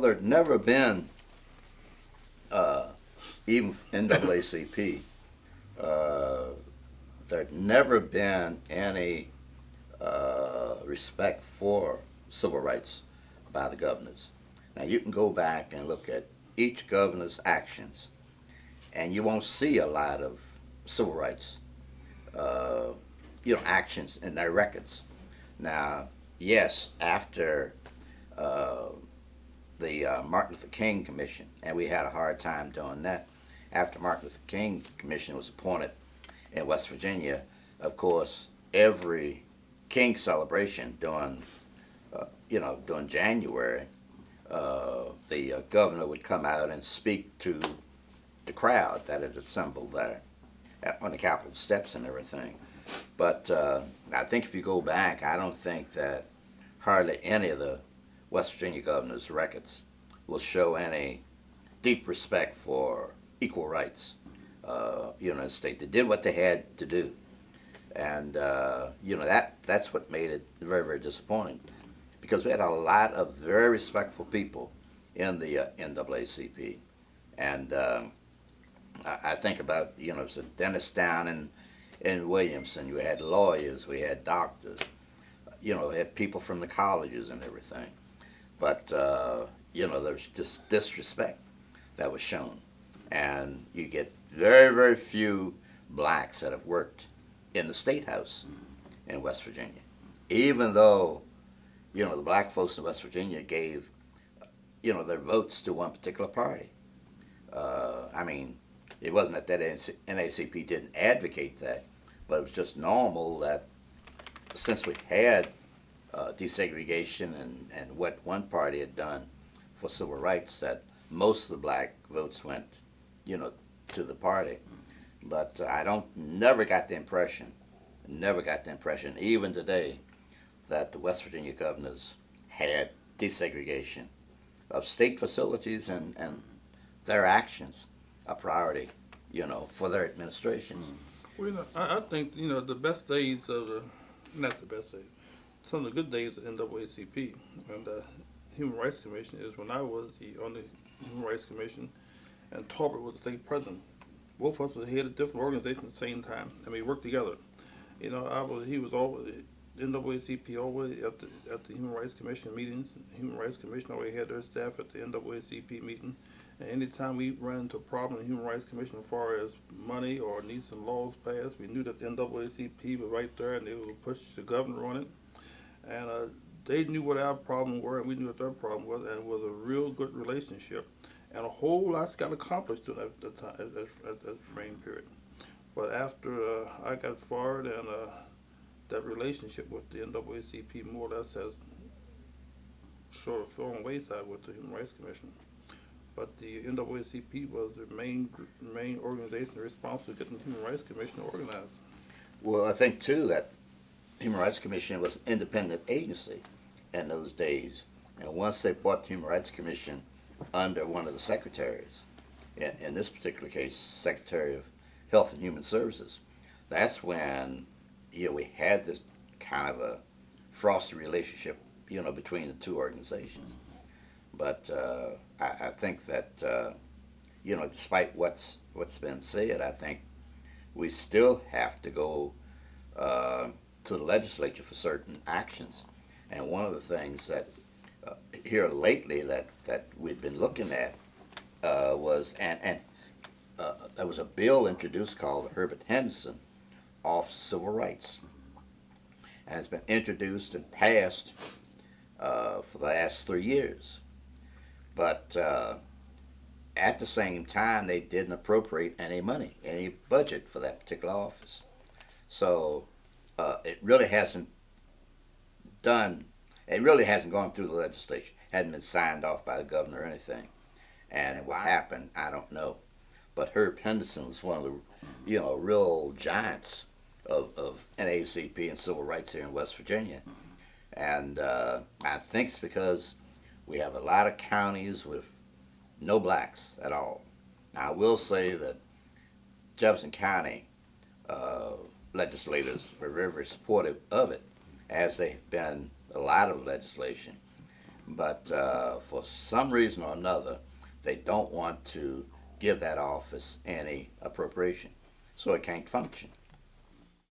there'd never been, even NAACP, uh, there'd never been any respect for civil rights by the governors. Now you can go back and look at each governor's actions, and you won't see a lot of civil rights, uh, actions in their records. Now, yes, after uh, the Martin Luther King Commission, and we had a hard time doing that. After Martin Luther King Commission was appointed in West Virginia, of course, every King celebration during January, the governor would come out and speak to the crowd that had assembled there on the Capitol steps and everything. But I think if you go back, I don't think that hardly any of the West Virginia governor's records will show any deep respect for equal rights. In the state, they did what they had to do, and that's what made it very, very disappointing, because we had a lot of very respectful people in the NAACP, and I think about it's a dentist down in Williamson. You had lawyers, we had doctors, we had people from the colleges and everything, but there's just disrespect that was shown, and you get very, very few blacks that have worked in the state house in West Virginia, even though the black folks in West Virginia gave their votes to one particular party. I mean, it wasn't that NAACP didn't advocate that, but it was just normal that since we had desegregation and what one party had done for civil rights, that most of the black votes went, to the party. But I never got the impression, even today, that the West Virginia governors had desegregation of state facilities and their actions a priority, for their administrations. Well, I think the best days of not the best days, some of the good days of NAACP and the Human Rights Commission is when I was on the Human Rights Commission, and Tolbert was the state president. Both of us were head of different organizations at the same time, and we worked together. He was always NAACP always at the Human Rights Commission meetings. The Human Rights Commission always had their staff at the NAACP meeting. And anytime we ran into a problem in the Human Rights Commission as far as money or need some laws passed, we knew that the NAACP was right there, and they would push the governor on it. And they knew what our problem were, and we knew what their problem was, and it was a real good relationship. And a whole lot's got accomplished at that frame period. But after I got fired, and that relationship with the NAACP more or less has sort of thrown wayside with the Human Rights Commission. But the NAACP was the main organization responsible for getting the Human Rights Commission organized. Well, I think too that Human Rights Commission was an independent agency in those days, and once they brought the Human Rights Commission under one of the secretaries, in this particular case, Secretary of Health and Human Services, that's when we had this kind of a frosty relationship, between the two organizations. But I think that despite what's been said, I think we still have to go to the legislature for certain actions. And one of the things that here lately that we've been looking at was there was a bill introduced called Herbert Henderson off civil rights, and it's been introduced and passed for the last 3 years. But at the same time, they didn't appropriate any money, any budget for that particular office. So it really hasn't gone through the legislature, hadn't been signed off by the governor or anything. And what happened, I don't know. But Herb Henderson was one of the, real giants of NAACP and civil rights here in West Virginia. And I think it's because we have a lot of counties with no blacks at all. Now, I will say that Jefferson County legislators were very, very supportive of it, as they've been a lot of legislation. But for some reason or another, they don't want to give that office any appropriation, so it can't function.